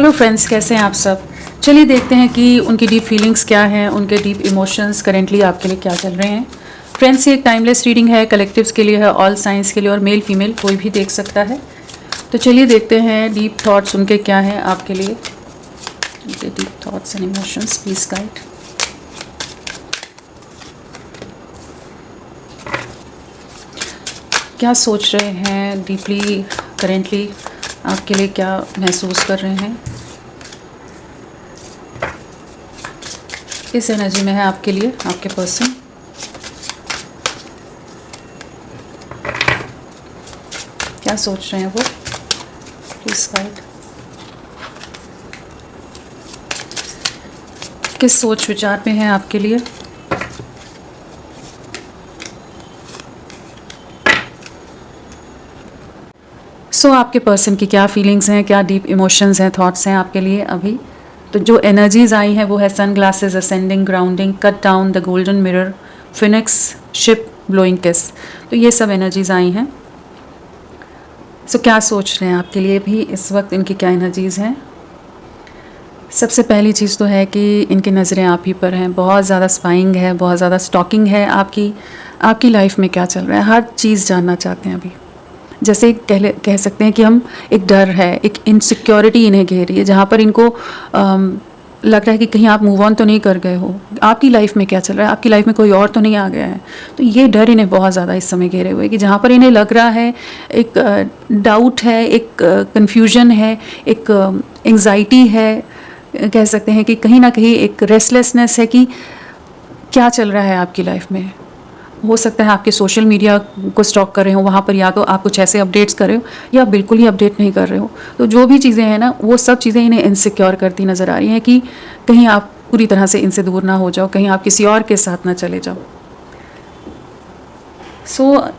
Hello friends, कैसे हैं आप सब। चलिए देखते हैं कि उनकी डीप फीलिंग्स क्या हैं, उनके डीप इमोशंस करेंटली आपके लिए क्या चल रहे हैं। फ्रेंड्स, ये एक टाइमलेस रीडिंग है, कलेक्टिव्स के लिए है, ऑल साइंस के लिए, और मेल फीमेल कोई भी देख सकता है। तो चलिए देखते हैं डीप थॉट्स उनके क्या हैं आपके लिए। उनके deep thoughts and emotions, please guide. क्या सोच रहे हैं डीपली, करेंटली आपके लिए क्या महसूस कर रहे हैं, किस एनर्जी में है आपके लिए आपके पर्सन। क्या सोच रहे हैं वो, प्लीज गाइड। किस सोच विचार में है आपके लिए। आपके पर्सन की क्या फीलिंग्स हैं, क्या डीप इमोशंस हैं, थॉट्स हैं आपके लिए अभी। तो जो एनर्जीज आई हैं वो है sunglasses, ascending, grounding, cut down, the golden mirror, phoenix, ship, blowing kiss. तो ये सब एनर्जीज आई हैं। क्या सोच रहे हैं आपके लिए भी इस वक्त, इनकी क्या एनर्जीज हैं। सबसे पहली चीज़ तो है कि इनकी नज़रें आप ही पर हैं, बहुत ज़्यादा स्पाइंग है, बहुत ज़्यादा स्टॉकिंग है आपकी लाइफ में क्या चल रहा है, हर चीज़ जानना चाहते हैं अभी। जैसे कह सकते हैं कि हम एक डर है, एक इनसिक्योरिटी इन्हें घेर रही है, जहाँ पर इनको लग रहा है कि कहीं आप मूव ऑन तो नहीं कर गए हो, आपकी लाइफ में क्या चल रहा है, आपकी लाइफ में कोई और तो नहीं आ गया है। तो ये डर इन्हें बहुत ज़्यादा इस समय घेरे हुए कि जहाँ पर इन्हें लग रहा है एक डाउट है, एक कन्फ्यूजन है, एक एंग्जाइटी है, कह सकते हैं कि कहीं ना कहीं एक रेस्टलेसनेस है कि क्या चल रहा है आपकी लाइफ में। हो सकता है आपके सोशल मीडिया को स्टॉक कर रहे हो, वहाँ पर या तो आप कुछ ऐसे अपडेट्स कर रहे हो या बिल्कुल ही अपडेट नहीं कर रहे हो। तो जो भी चीज़ें हैं ना, वो सब चीज़ें इन्हें इनसिक्योर करती नज़र आ रही हैं कि कहीं आप पूरी तरह से इनसे दूर ना हो जाओ, कहीं आप किसी और के साथ ना चले जाओ।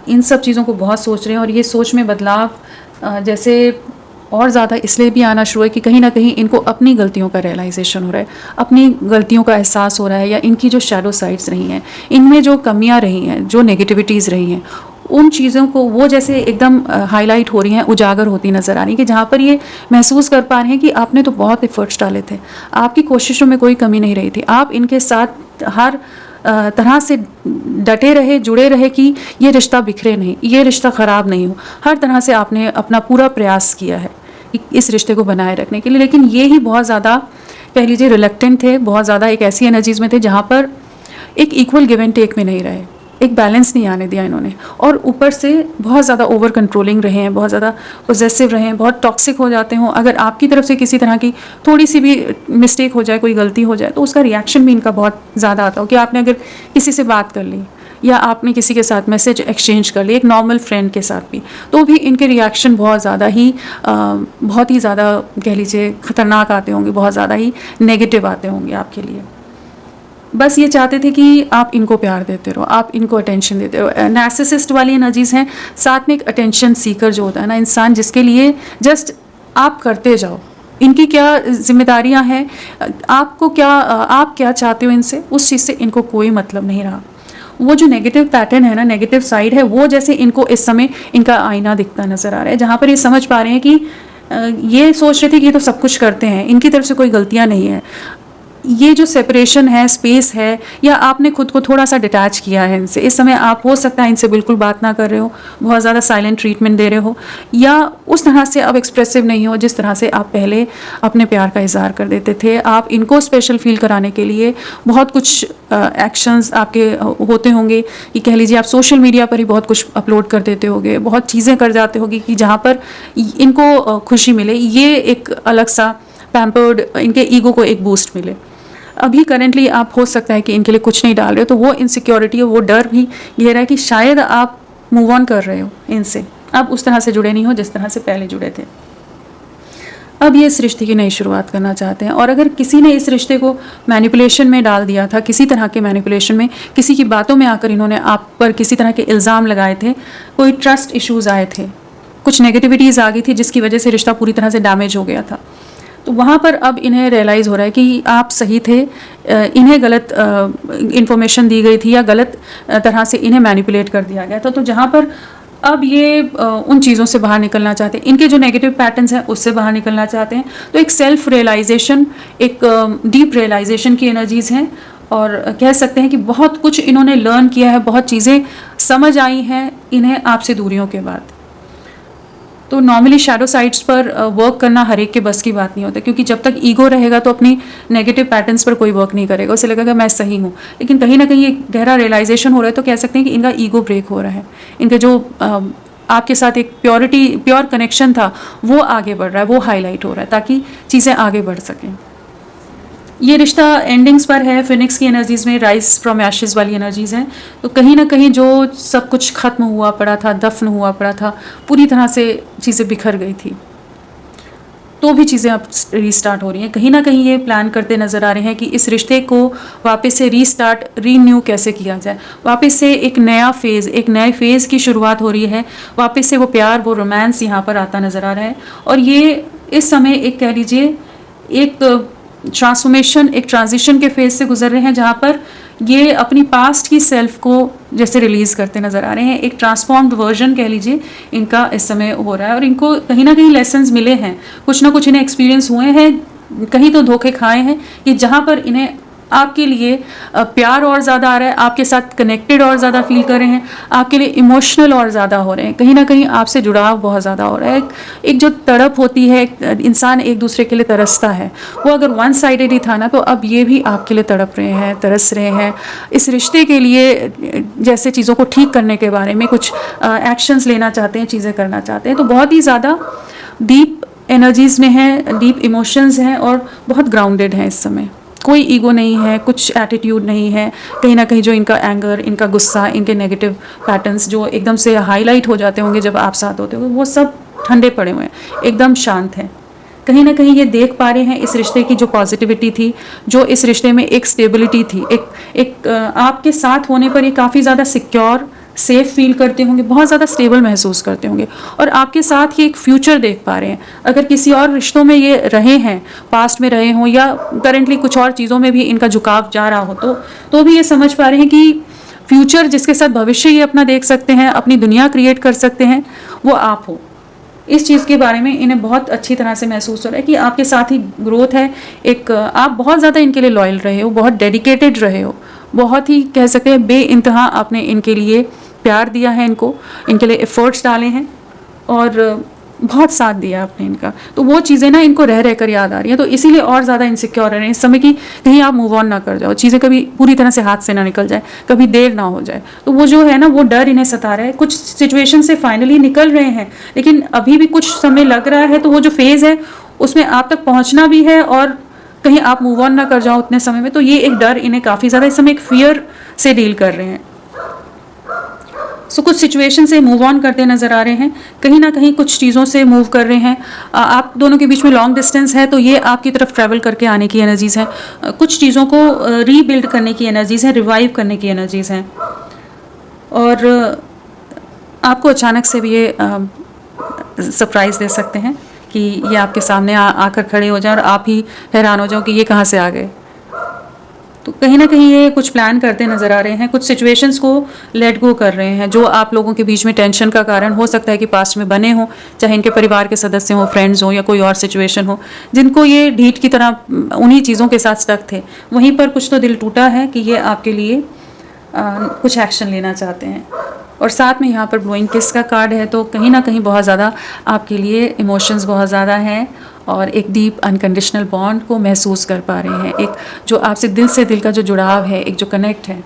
इन सब चीज़ों को बहुत सोच रहे हैं, और ये सोच में बदलाव जैसे और ज़्यादा इसलिए भी आना शुरू है कि कहीं ना कहीं इनको अपनी गलतियों का रियलाइजेशन हो रहा है, अपनी गलतियों का एहसास हो रहा है, या इनकी जो शैडो साइड्स रही हैं, इनमें जो कमियां रही हैं, जो नेगेटिविटीज़ रही हैं, उन चीज़ों को वो जैसे एकदम हाईलाइट हो रही हैं, उजागर होती नज़र आ रही है कि जहाँ पर ये महसूस कर पा रहे हैं कि आपने तो बहुत एफर्ट्स डाले थे, आपकी कोशिशों में कोई कमी नहीं रही थी, आप इनके साथ हर तरह से डटे रहे, जुड़े रहे कि ये रिश्ता बिखरे नहीं, ये रिश्ता ख़राब नहीं हो। हर तरह से आपने अपना पूरा प्रयास किया है इस रिश्ते को बनाए रखने के लिए, लेकिन ये ही बहुत ज़्यादा कह लीजिए रिलक्टेंट थे, बहुत ज़्यादा एक ऐसी एनर्जीज़ में थे जहाँ पर एक इक्वल गिव एंड टेक में नहीं रहे, एक बैलेंस नहीं आने दिया इन्होंने, और ऊपर से बहुत ज़्यादा ओवर कंट्रोलिंग रहे हैं, बहुत ज़्यादा पोजेसिव रहे हैं, बहुत टॉक्सिक हो जाते हों। अगर आपकी तरफ से किसी तरह की थोड़ी सी भी मिस्टेक हो जाए, कोई गलती हो जाए, तो उसका रिएक्शन भी इनका बहुत ज़्यादा आता हो कि आपने अगर किसी से बात कर ली या आपने किसी के साथ मैसेज एक्सचेंज कर ली, एक नॉर्मल फ्रेंड के साथ भी, तो भी इनके रिएक्शन बहुत ही ज़्यादा कह लीजिए ख़तरनाक आते होंगे, बहुत ज़्यादा ही नेगेटिव आते होंगे आपके लिए। बस ये चाहते थे कि आप इनको प्यार देते रहो, आप इनको अटेंशन देते रहो। नार्सिसिस्ट वाली एनर्जीज़ हैं, साथ में एक अटेंशन सीकर जो होता है ना इंसान, जिसके लिए जस्ट आप करते जाओ। इनकी क्या जिम्मेदारियां हैं, आपको क्या आप क्या चाहते हो इनसे, उस चीज़ से इनको कोई मतलब नहीं रहा। वो जो नेगेटिव पैटर्न है ना, नेगेटिव साइड है, वो जैसे इनको इस समय इनका आईना दिखता नज़र आ रहा है, जहाँ पर ये समझ पा रहे हैं कि ये सोच रहे थे कि ये तो सब कुछ करते हैं, इनकी तरफ से कोई गलतियाँ नहीं है। ये जो सेपरेशन है, स्पेस है, या आपने खुद को थोड़ा सा डिटैच किया है इनसे, इस समय आप हो सकता है इनसे बिल्कुल बात ना कर रहे हो, बहुत ज़्यादा साइलेंट ट्रीटमेंट दे रहे हो, या उस तरह से अब एक्सप्रेसिव नहीं हो जिस तरह से आप पहले अपने प्यार का इजहार कर देते थे। आप इनको स्पेशल फील कराने के लिए बहुत कुछ एक्शंस आपके होते होंगे, कि कह लीजिए आप सोशल मीडिया पर ही बहुत कुछ अपलोड कर देते होगे, बहुत चीज़ें कर जाते होगे कि जहाँ पर इनको खुशी मिले, ये एक अलग सा पैम्पर्ड, इनके ईगो को एक बूस्ट मिले। अभी करेंटली आप हो सकता है कि इनके लिए कुछ नहीं डाल रहे हो, तो वो इनसिक्योरिटी, वो डर भी घेरा है कि शायद आप मूव ऑन कर रहे हो इनसे, आप उस तरह से जुड़े नहीं हो जिस तरह से पहले जुड़े थे। अब ये इस रिश्ते की नई शुरुआत करना चाहते हैं, और अगर किसी ने इस रिश्ते को मैनिपुलेशन में डाल दिया था, किसी तरह के मैनिपुलेशन में, किसी की बातों में आकर इन्होंने आप पर किसी तरह के इल्ज़ाम लगाए थे, कोई ट्रस्ट इश्यूज़ आए थे, कुछ नेगेटिविटीज़ आ गई थी जिसकी वजह से रिश्ता पूरी तरह से डैमेज हो गया था, तो वहाँ पर अब इन्हें रियलाइज़ हो रहा है कि आप सही थे, इन्हें गलत इन्फॉर्मेशन दी गई थी, या गलत तरह से इन्हें मैनिपुलेट कर दिया गया था। तो जहाँ पर अब ये उन चीज़ों से बाहर निकलना चाहते हैं, इनके जो नेगेटिव पैटर्न्स हैं उससे बाहर निकलना चाहते हैं। तो एक सेल्फ रियलाइजेशन, एक डीप रियलाइजेशन की एनर्जीज़ हैं, और कह सकते हैं कि बहुत कुछ इन्होंने लर्न किया है, बहुत चीज़ें समझ आई हैं इन्हें आपसे दूरियों के बाद। तो नॉर्मली शैडो साइड्स पर वर्क करना हर एक के बस की बात नहीं होता, क्योंकि जब तक ईगो रहेगा तो अपनी नेगेटिव पैटर्न्स पर कोई वर्क नहीं करेगा, उसे लगेगा मैं सही हूँ। लेकिन कहीं ना कहीं एक गहरा रियलाइजेशन हो रहा है, तो कह सकते हैं कि इनका ईगो ब्रेक हो रहा है, इनके जो आपके साथ एक प्योर कनेक्शन था वो आगे बढ़ रहा है, वो हाईलाइट हो रहा है, ताकि चीज़ें आगे बढ़ सकें। ये रिश्ता एंडिंग्स पर है, फिनिक्स की एनर्जीज़ में राइज फ्रॉम एशेज़ वाली एनर्जीज़ हैं। तो कहीं ना कहीं जो सब कुछ ख़त्म हुआ पड़ा था, दफन हुआ पड़ा था, पूरी तरह से चीज़ें बिखर गई थी, तो भी चीज़ें अब रीस्टार्ट हो रही हैं। कहीं ना कहीं ये प्लान करते नज़र आ रहे हैं कि इस रिश्ते को वापस से रीस्टार्ट, रीन्यू कैसे किया जाए, वापस से एक नया फेज़, एक नए फेज़ की शुरुआत हो रही है, वापस से वो प्यार, वो रोमांस यहाँ पर आता नज़र आ रहा है। और ये इस समय एक कह लीजिए एक ट्रांसफॉर्मेशन, एक ट्रांजिशन के फेज से गुजर रहे हैं, जहाँ पर ये अपनी पास्ट की सेल्फ को जैसे रिलीज़ करते नज़र आ रहे हैं। एक ट्रांसफॉर्म्ड वर्जन कह लीजिए इनका इस समय हो रहा है, और इनको कहीं ना कहीं लेसन्स मिले हैं, कुछ ना कुछ इन्हें एक्सपीरियंस हुए हैं, कहीं तो धोखे खाए हैं कि जहाँ पर इन्हें आपके लिए प्यार और ज़्यादा आ रहा है, आपके साथ कनेक्टेड और ज़्यादा फील कर रहे हैं, आपके लिए इमोशनल और ज़्यादा हो रहे हैं, कहीं ना कहीं आपसे जुड़ाव बहुत ज़्यादा हो रहा है। एक जो तड़प होती है, इंसान एक दूसरे के लिए तरसता है, वो अगर वन साइडेड ही था ना, तो अब ये भी आपके लिए तड़प रहे हैं, तरस रहे हैं इस रिश्ते के लिए, जैसे चीज़ों को ठीक करने के बारे में कुछ एक्शंस लेना चाहते हैं, चीज़ें करना चाहते हैं। तो बहुत ही ज़्यादा डीप एनर्जीज़ में हैं, डीप इमोशंस हैं, और बहुत ग्राउंडेड हैं इस समय। कोई ईगो नहीं है, कुछ एटीट्यूड नहीं है, कहीं ना कहीं जो इनका एंगर, इनका गुस्सा, इनके नेगेटिव पैटर्न्स जो एकदम से हाईलाइट हो जाते होंगे जब आप साथ होते हो, वो सब ठंडे पड़े हुए हैं, एकदम शांत हैं। कहीं ना कहीं ये देख पा रहे हैं इस रिश्ते की जो पॉजिटिविटी थी, जो इस रिश्ते में एक स्टेबिलिटी थी, एक आपके साथ होने पर ये काफ़ी ज़्यादा सिक्योर, सेफ फील करते होंगे, बहुत ज़्यादा स्टेबल महसूस करते होंगे, और आपके साथ ही एक फ्यूचर देख पा रहे हैं। अगर किसी और रिश्तों में ये रहे हैं, पास्ट में रहे हों, या करेंटली कुछ और चीज़ों में भी इनका झुकाव जा रहा हो, तो भी ये समझ पा रहे हैं कि फ्यूचर जिसके साथ भविष्य ये अपना देख सकते हैं, अपनी दुनिया क्रिएट कर सकते हैं, वो आप हो। इस चीज़ के बारे में इन्हें बहुत अच्छी तरह से महसूस हो रहा है कि आपके साथ ही ग्रोथ है। एक आप बहुत ज़्यादा इनके लिए लॉयल रहे हो, बहुत डेडिकेटेड रहे हो, बहुत ही कह सकते हैं बेइंतहा आपने इनके लिए प्यार दिया है, इनके लिए एफर्ट्स डाले हैं, और बहुत साथ दिया आपने इनका। तो वो चीज़ें ना इनको रह रह कर याद आ रही हैं, तो इसीलिए और ज़्यादा इनसिक्योर रह रहे हैं इस समय कि कहीं आप मूव ऑन ना कर जाओ, चीज़ें कभी पूरी तरह से हाथ से ना निकल जाए, कभी देर ना हो जाए। तो वो जो है ना, वो डर इन्हें सता रहा है। कुछ सिचुएशन से फाइनली निकल रहे हैं, लेकिन अभी भी कुछ समय लग रहा है, तो वो जो फेज़ है उसमें आप तक पहुँचना भी है, और कहीं आप मूव ऑन ना कर जाओ उतने समय में। तो ये एक डर इन्हें काफ़ी ज़्यादा इस समय एक फियर से डील कर रहे हैं। कुछ सिचुएशन से मूव ऑन करते नज़र आ रहे हैं, कहीं ना कहीं कुछ चीज़ों से मूव कर रहे हैं। आप दोनों के बीच में लॉन्ग डिस्टेंस है, तो ये आपकी तरफ ट्रैवल करके आने की एनर्जीज़ हैं। कुछ चीज़ों को रीबिल्ड करने की एनर्जीज़ हैं, रिवाइव करने की एनर्जीज़ हैं, और आपको अचानक से भी ये सरप्राइज़ दे सकते हैं कि ये आपके सामने आकर खड़े हो जाएं, और आप ही हैरान हो जाओ कि ये कहाँ से आ गए। तो कहीं ना कहीं ये कुछ प्लान करते नज़र आ रहे हैं, कुछ सिचुएशंस को लेट गो कर रहे हैं, जो आप लोगों के बीच में टेंशन का कारण हो सकता है कि पास्ट में बने हों, चाहे इनके परिवार के सदस्य हों, फ्रेंड्स हों, या कोई और सिचुएशन हो, जिनको ये ढीठ की तरह उन्हीं चीज़ों के साथ स्टक थे। वहीं पर कुछ तो दिल टूटा है कि ये आपके लिए कुछ एक्शन लेना चाहते हैं। और साथ में यहाँ पर ब्लोइंग किस का कार्ड है, तो कहीं ना कहीं बहुत ज़्यादा आपके लिए इमोशंस बहुत ज़्यादा हैं, और एक डीप अनकंडीशनल बॉन्ड को महसूस कर पा रहे हैं। एक जो आपसे दिल से दिल का जो जुड़ाव है, एक जो कनेक्ट है,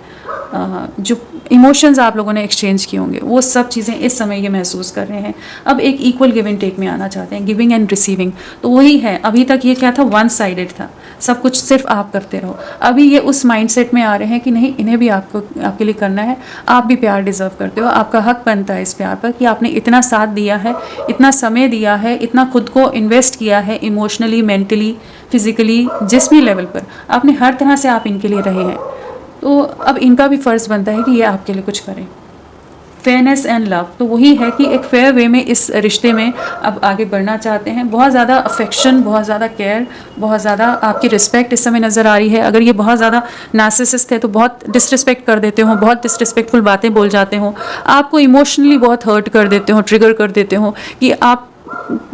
जो इमोशंस आप लोगों ने एक्सचेंज किए होंगे, वो सब चीज़ें इस समय ये महसूस कर रहे हैं। अब एक इक्वल गिव एंड टेक में आना चाहते हैं, गिविंग एंड रिसीविंग। तो वही है, अभी तक ये क्या था, वन साइडेड था, सब कुछ सिर्फ आप करते रहो। अभी ये उस माइंडसेट में आ रहे हैं कि नहीं, इन्हें भी आपके लिए करना है, आप भी प्यार डिज़र्व करते हो, आपका हक बनता है इस प्यार पर, कि आपने इतना साथ दिया है, इतना समय दिया है, इतना खुद को इन्वेस्ट किया है, इमोशनली, मेंटली, फिजिकली, जिस भी लेवल पर आपने हर तरह से आप इनके लिए रहे हैं। तो अब इनका भी फ़र्ज़ बनता है कि ये आपके लिए कुछ करें। फेयरनेस एंड लव, तो वही है कि एक फेयर वे में इस रिश्ते में अब आगे बढ़ना चाहते हैं। बहुत ज़्यादा अफेक्शन, बहुत ज़्यादा केयर, बहुत ज़्यादा आपकी रिस्पेक्ट इस समय नज़र आ रही है। अगर ये बहुत ज़्यादा नार्सिसिस्ट है तो बहुत डिसरिस्पेक्ट कर देते हो, बहुत डिसरिस्पेक्टफुल बातें बोल जाते हो, आपको इमोशनली बहुत हर्ट कर देते हो, ट्रिगर कर देते हो कि आप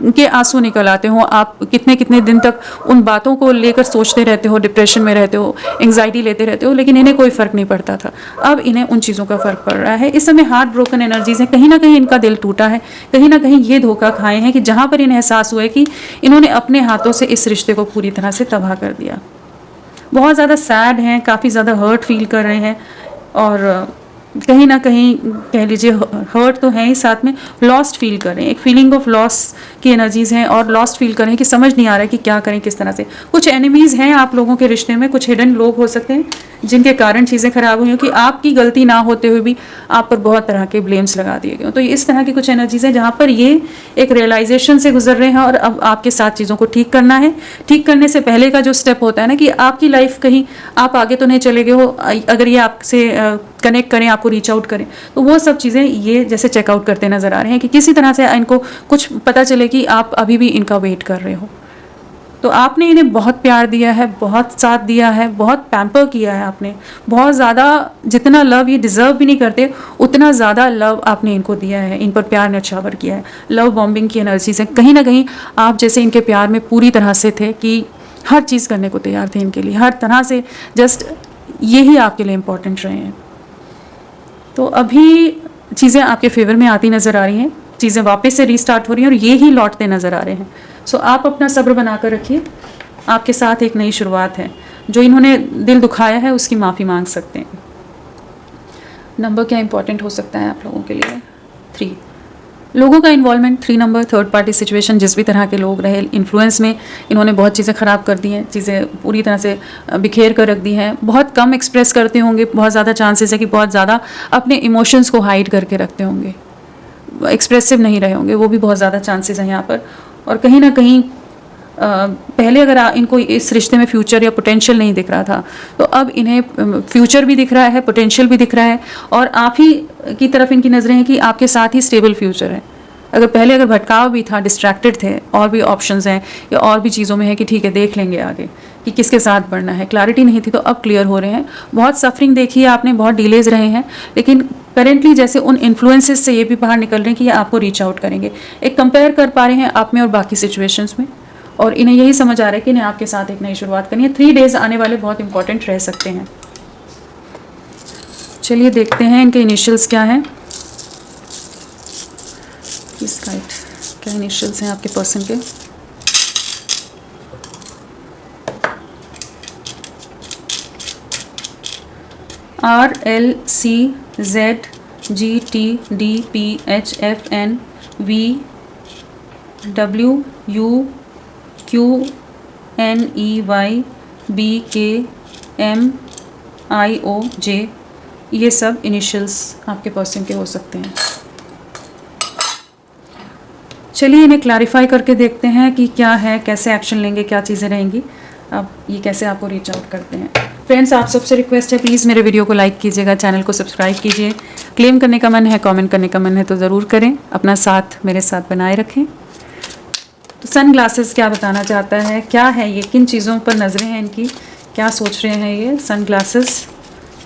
के आंसू निकल आते हो, आप कितने कितने दिन तक उन बातों को लेकर सोचते रहते हो, डिप्रेशन में रहते हो, एंग्जाइटी लेते रहते हो, लेकिन इन्हें कोई फ़र्क नहीं पड़ता था। अब इन्हें उन चीज़ों का फ़र्क पड़ रहा है। इस समय हार्ट ब्रोकन एनर्जीज़ हैं, कहीं ना कहीं इनका दिल टूटा है, कहीं ना कहीं ये धोखा खाए हैं कि जहाँ पर इन्हें एहसास हुआ है कि इन्होंने अपने हाथों से इस रिश्ते को पूरी तरह से तबाह कर दिया। बहुत ज़्यादा सैड हैं, काफ़ी ज़्यादा हर्ट फील कर रहे हैं, और कहीं ना कहीं कह लीजिए हर्ट तो है ही, साथ में लॉस्ट फील कर रहे हैं। एक फीलिंग ऑफ लॉस की एनर्जीज़ हैं, और लॉस्ट फील कर रहे हैं कि समझ नहीं आ रहा है कि क्या करें, किस तरह से। कुछ एनिमीज़ हैं आप लोगों के रिश्ते में, कुछ हिडन लोग हो सकते हैं जिनके कारण चीज़ें खराब हुई हो, कि आपकी गलती ना होते हुए भी आप पर बहुत तरह के ब्लेम्स लगा दिए गए। तो इस तरह की कुछ एनर्जीज़ हैं जहाँ पर ये एक रियलाइजेशन से गुजर रहे हैं, और अब आपके साथ चीज़ों को ठीक करना है। ठीक करने से पहले का जो स्टेप होता है ना, कि आपकी लाइफ कहीं आप आगे तो नहीं चले गए हो, अगर ये आपसे कनेक्ट करें, आपको रीच आउट करें, तो वो सब चीज़ें ये जैसे चेकआउट करते नज़र आ रहे हैं कि किसी तरह से इनको कुछ पता चले कि आप अभी भी इनका वेट कर रहे हो। तो आपने इन्हें बहुत प्यार दिया है, बहुत साथ दिया है, बहुत पैम्पर किया है आपने, बहुत ज़्यादा, जितना लव ये डिज़र्व भी नहीं करते उतना ज़्यादा लव आपने इनको दिया है, इन पर प्यार न्यौछावर किया है। लव बॉम्बिंग की एनर्जी से कहीं ना कहीं आप जैसे इनके प्यार में पूरी तरह से थे कि हर चीज़ करने को तैयार थे इनके लिए, हर तरह से जस्ट यही आपके लिए इम्पोर्टेंट रहे हैं। तो अभी चीज़ें आपके फेवर में आती नज़र आ रही हैं, चीज़ें वापस से रीस्टार्ट हो रही हैं, और ये ही लौटते नज़र आ रहे हैं। सो आप अपना सब्र बना कर रखिए, आपके साथ एक नई शुरुआत है। जो इन्होंने दिल दुखाया है उसकी माफ़ी मांग सकते हैं। नंबर क्या इंपॉर्टेंट हो सकता है आप लोगों के लिए? 3 लोगों का involvement, 3 number, third party situation, जिस भी तरह के लोग रहे इन्फ्लुएंस में, इन्होंने बहुत चीज़ें ख़राब कर दी हैं, चीज़ें पूरी तरह से बिखेर कर रख दी हैं। बहुत कम एक्सप्रेस करते होंगे, बहुत ज़्यादा चांसेस है कि बहुत ज़्यादा अपने इमोशंस को हाइड करके रखते होंगे, एक्सप्रेसिव नहीं रहे होंगे, वो भी बहुत ज़्यादा चांसेस हैं यहाँ पर। और कहीं ना कहीं पहले अगर इनको इस रिश्ते में फ्यूचर या पोटेंशियल नहीं दिख रहा था, तो अब इन्हें फ्यूचर भी दिख रहा है, पोटेंशियल भी दिख रहा है, और आप ही की तरफ इनकी नज़रें हैं कि आपके साथ ही स्टेबल फ्यूचर है। अगर भटकाव भी था, डिस्ट्रैक्टेड थे, और भी ऑप्शंस हैं या और भी चीज़ों में है कि ठीक है देख लेंगे आगे कि किसके साथ बढ़ना है, क्लैरिटी नहीं थी, तो अब क्लियर हो रहे हैं। बहुत सफरिंग देखी है आपने, बहुत डिलेज रहे हैं, लेकिन करेंटली जैसे उन इन्फ्लुएंसेस से ये भी बाहर निकल रहे हैं कि ये आपको रीच आउट करेंगे। एक कंपेयर कर पा रहे हैं आप में और बाकी सिचुएशंस में, और इन्हें यही समझ आ रहा है कि इन्हें आपके साथ एक नई शुरुआत करनी है। 3 डेज आने वाले बहुत इंपॉर्टेंट रह सकते हैं। चलिए देखते हैं इनके इनिशियल्स क्या हैं। प्लीज गाइड, क्या इनिशियल्स हैं आपके पर्सन के? RLCZGTDPHFNVWQNEYBKMIOJ, ये सब इनिशियल्स आपके पर्सन के हो सकते हैं। चलिए इन्हें क्लैरिफाई करके देखते हैं कि क्या है, कैसे एक्शन लेंगे, क्या चीज़ें रहेंगी, अब ये कैसे आपको रीच आउट करते हैं। फ्रेंड्स, आप सबसे रिक्वेस्ट है प्लीज़ मेरे वीडियो को लाइक कीजिएगा, चैनल को सब्सक्राइब कीजिए। क्लेम करने का मन है, कमेंट करने का मन है तो ज़रूर करें। अपना साथ मेरे साथ बनाए रखें। तो सन ग्लासेस क्या बताना चाहता है, क्या है ये, किन चीज़ों पर नज़रें हैं इनकी, क्या सोच रहे हैं ये सन ग्लासेस?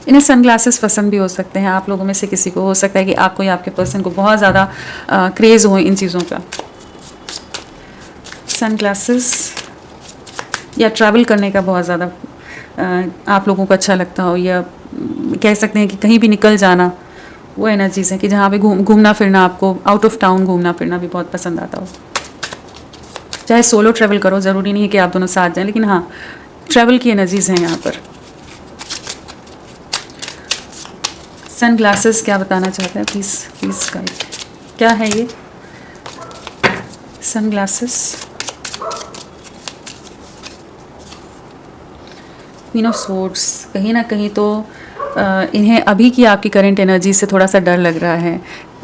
इन्हें सन ग्लासेस पसंद भी हो सकते हैं, आप लोगों में से किसी को हो सकता है कि आपको या आपके पर्सन को बहुत ज़्यादा क्रेज़ हो इन चीज़ों का। सन ग्लासेस या ट्रैवल करने का बहुत ज़्यादा आप लोगों को अच्छा लगता हो, या कह सकते हैं कि कहीं भी निकल जाना, वो एनर्जीज़ है कि जहाँ पे घूमना फिरना, आपको आउट ऑफ टाउन घूमना फिरना भी बहुत पसंद आता हो। चाहे सोलो ट्रैवल करो, ज़रूरी नहीं है कि आप दोनों साथ जाएं, लेकिन हाँ ट्रैवल की एनर्जीज़ हैं यहाँ पर। सन ग्लासेस क्या बताना चाहता है, प्लीज़ गाइड, क्या है ये sunglasses? Queen of swords, कहीं ना कहीं तो इन्हें अभी की आपकी करंट एनर्जी से थोड़ा सा डर लग रहा है।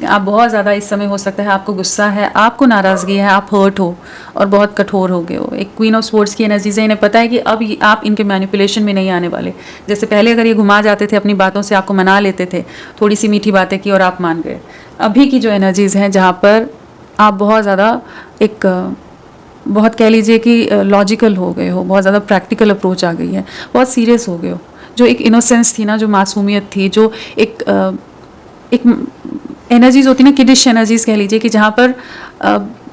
आप बहुत ज़्यादा इस समय हो सकता है आपको गुस्सा है, आपको नाराज़गी है, आप हर्ट हो और बहुत कठोर हो गए हो। एक क्वीन ऑफ स्वॉर्ड्स की एनर्जी से इन्हें पता है कि अब आप इनके मैनिपुलेशन में नहीं आने वाले। जैसे पहले अगर ये घुमा जाते थे, अपनी बातों से आपको मना लेते थे, थोड़ी सी मीठी बातें की और आप मान गए, अभी की जो एनर्जीज़ हैं जहाँ पर आप बहुत ज़्यादा एक बहुत कह लीजिए कि लॉजिकल हो गए हो, बहुत ज़्यादा प्रैक्टिकल अप्रोच आ गई है, बहुत सीरियस हो गए हो। जो एक इनोसेंस थी ना, जो मासूमियत थी, जो एक एनर्जीज़ होती ना, किडिश एनर्जीज़ कह लीजिए कि जहाँ पर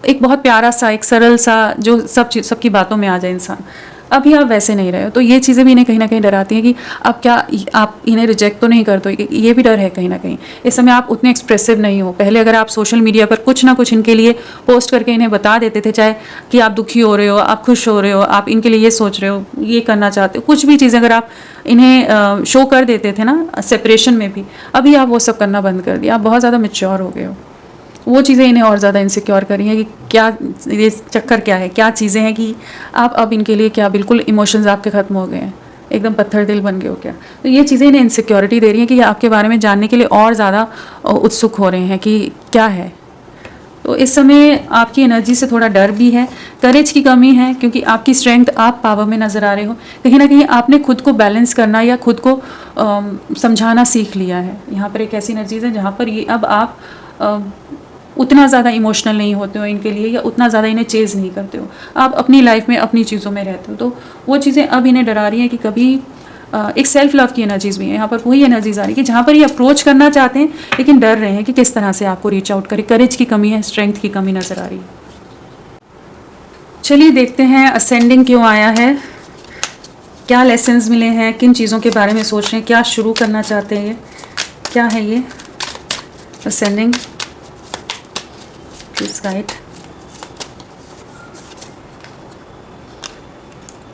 एक बहुत प्यारा सा, एक सरल सा, जो सबकी बातों में आ जाए इंसान। अभी आप वैसे नहीं रहे हो, तो ये चीज़ें भी इन्हें कहीं ना कहीं डराती हैं कि अब क्या आप इन्हें रिजेक्ट तो नहीं कर दो, ये भी डर है कहीं ना कहीं। इस समय आप उतने एक्सप्रेसिव नहीं हो। पहले अगर आप सोशल मीडिया पर कुछ ना कुछ इनके लिए पोस्ट करके इन्हें बता देते थे, चाहे कि आप दुखी हो रहे हो, आप खुश हो रहे हो, आप इनके लिए ये सोच रहे हो, ये करना चाहते हो, कुछ भी चीज़ अगर आप इन्हें शो कर देते थे ना, सेपरेशन में भी, अभी आप वो सब करना बंद कर दिया। आप बहुत ज़्यादा मैच्योर हो गए हो। वो चीज़ें इन्हें और ज़्यादा इनसिक्योर करी हैं कि क्या ये चक्कर क्या है, क्या चीज़ें हैं कि आप अब इनके लिए क्या बिल्कुल इमोशंस आपके ख़त्म हो गए हैं, एकदम पत्थर दिल बन गए हो क्या। तो ये चीज़ें इन्हें इनसिक्योरिटी दे रही हैं कि आपके बारे में जानने के लिए और ज़्यादा उत्सुक हो रहे हैं कि क्या है। तो इस समय आपकी एनर्जी से थोड़ा डर भी है, करेज की कमी है, क्योंकि आपकी स्ट्रेंथ, आप पावर में नज़र आ रहे हो। कहीं ना कहीं आपने खुद को बैलेंस करना या खुद को समझाना सीख लिया है। यहाँ पर एक ऐसी एनर्जीज है जहाँ पर ये अब आप उतना ज़्यादा इमोशनल नहीं होते हो इनके लिए, या उतना ज़्यादा इन्हें चेज़ नहीं करते हो। आप अपनी लाइफ में अपनी चीज़ों में रहते हो। तो वो चीज़ें अब इन्हें डरा रही हैं कि कभी एक सेल्फ लव की एनर्जीज़ भी है। यहाँ पर वही एनर्जीज आ रही है कि जहाँ पर ये अप्रोच करना चाहते हैं लेकिन डर रहे हैं कि किस तरह से आपको रीच आउट करें। करेज की कमी है, स्ट्रेंथ की कमी नज़र आ रही है। चलिए देखते हैं असेंडिंग क्यों आया है, क्या लेसन्स मिले हैं, किन चीज़ों के बारे में सोच रहे हैं, क्या शुरू करना चाहते हैं, क्या है ये असेंडिंग। Please guide.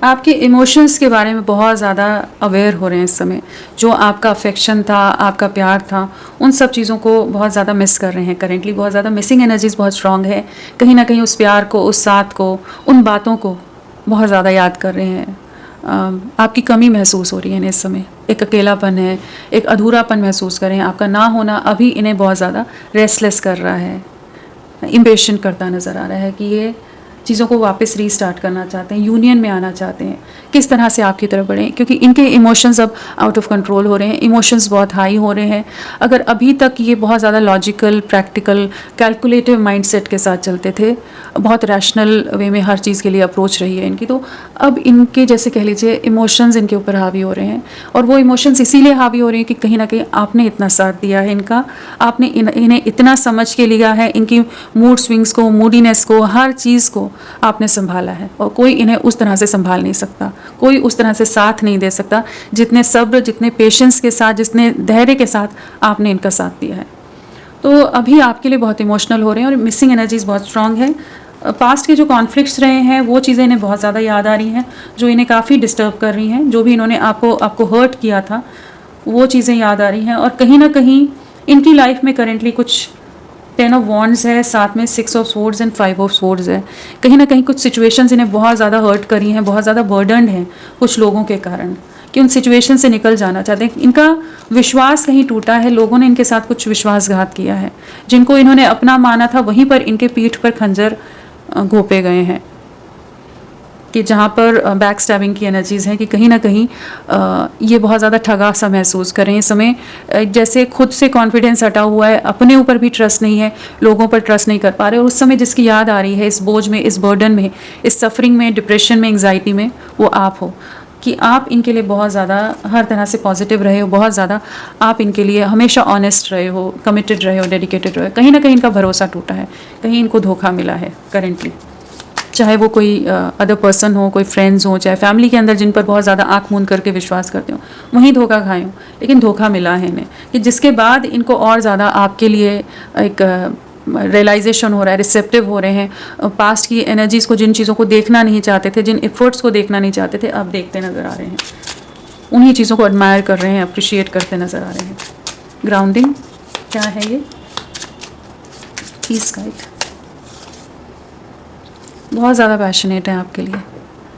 आपके इमोशंस के बारे में बहुत ज़्यादा अवेयर हो रहे हैं इस समय। जो आपका अफेक्शन था, आपका प्यार था, उन सब चीज़ों को बहुत ज़्यादा मिस कर रहे हैं करेंटली। बहुत ज़्यादा मिसिंग एनर्जीज बहुत स्ट्रांग है। कहीं ना कहीं उस प्यार को, उस साथ को, उन बातों को बहुत ज़्यादा याद कर रहे हैं। आपकी कमी महसूस हो रही है इन्हें इस समय। एक अकेलापन है, एक अधूरापन महसूस कर रहे हैं। आपका ना होना अभी इन्हें बहुत ज़्यादा रेस्टलेस कर रहा है, इम्पेशेंट करता नज़र आ रहा है कि ये चीज़ों को वापस रीस्टार्ट करना चाहते हैं, यूनियन में आना चाहते हैं। किस तरह से आपकी तरफ बढ़ें, क्योंकि इनके इमोशंस अब आउट ऑफ कंट्रोल हो रहे हैं, इमोशंस बहुत हाई हो रहे हैं। अगर अभी तक ये बहुत ज़्यादा लॉजिकल, प्रैक्टिकल, कैलकुलेटिव माइंडसेट के साथ चलते थे, बहुत रैशनल वे में हर चीज़ के लिए अप्रोच रही है इनकी, तो अब इनके जैसे कह लीजिए इमोशंस इनके ऊपर हावी हो रहे हैं। और वो इमोशंस इसीलिए हावी हो रहे हैं कि कहीं ना कहीं आपने इतना साथ दिया है इनका, आपने इन्हें इतना समझ के लिया है, इनकी मूड स्विंग्स को, मूडीनेस को, हर चीज़ को आपने संभाला है। और कोई इन्हें उस तरह से संभाल नहीं सकता, कोई उस तरह से साथ नहीं दे सकता जितने सब्र, जितने पेशेंस के साथ, जितने धैर्य के साथ आपने इनका साथ दिया है। तो अभी आपके लिए बहुत इमोशनल हो रहे हैं और मिसिंग एनर्जीज बहुत स्ट्रांग है। पास्ट के जो कॉन्फ्लिक्ट्स रहे हैं वो चीज़ें इन्हें बहुत ज़्यादा याद आ रही हैं, जो इन्हें काफ़ी डिस्टर्ब कर रही हैं। जो भी इन्होंने आपको हर्ट किया था वो चीज़ें याद आ रही हैं। और कहीं ना कहीं इनकी लाइफ में करेंटली कुछ 10 ऑफ वॉन्ड्स है, साथ में 6 of swords and 5 of swords है। कहीं ना कहीं कुछ सिचुएशंस इन्हें बहुत ज़्यादा हर्ट करी हैं, बहुत ज़्यादा बर्डनड हैं कुछ लोगों के कारण, कि उन सिचुएशन से निकल जाना चाहते हैं। इनका विश्वास कहीं टूटा है, लोगों ने इनके साथ कुछ विश्वासघात किया है। जिनको इन्होंने अपना माना था वहीं पर इनके पीठ पर खंजर घोंपे गए हैं, कि जहाँ पर बैक स्टैबिंग की एनर्जीज़ हैं, कि कहीं ना कहीं ये बहुत ज़्यादा ठगा सा महसूस कर रहे हैं इस समय। जैसे खुद से कॉन्फिडेंस हटा हुआ है, अपने ऊपर भी ट्रस्ट नहीं है, लोगों पर ट्रस्ट नहीं कर पा रहे। और उस समय जिसकी याद आ रही है इस बोझ में, इस बर्डन में, इस सफरिंग में, डिप्रेशन में, एंग्जाइटी में, वो आप हो। कि आप इनके लिए बहुत ज़्यादा हर तरह से पॉजिटिव रहे हो, बहुत ज़्यादा आप इनके लिए हमेशा ऑनेस्ट रहे हो, कमिटेड रहे हो, डेडिकेटेड रहे हो। कहीं ना कहीं इनका भरोसा टूटा है, कहीं इनको धोखा मिला है करेंटली। चाहे वो कोई अदर पर्सन हो, कोई फ्रेंड्स हो, चाहे फैमिली के अंदर जिन पर बहुत ज़्यादा आंख मूंद करके विश्वास करते हो, वहीं धोखा खाए हो। लेकिन धोखा मिला है इन्हें, कि जिसके बाद इनको और ज़्यादा आपके लिए एक रियलाइजेशन हो रहा है, रिसेप्टिव हो रहे हैं। पास्ट की एनर्जीज़ को, जिन चीज़ों को देखना नहीं चाहते थे, जिन एफर्ट्स को देखना नहीं चाहते थे, अब देखते नज़र आ रहे हैं। उन्हीं चीज़ों को एडमायर कर रहे हैं, अप्रिशिएट करते नज़र आ रहे हैं। ग्राउंडिंग क्या है ये, पीस गाइड। बहुत ज़्यादा पैशनेट हैं आपके लिए,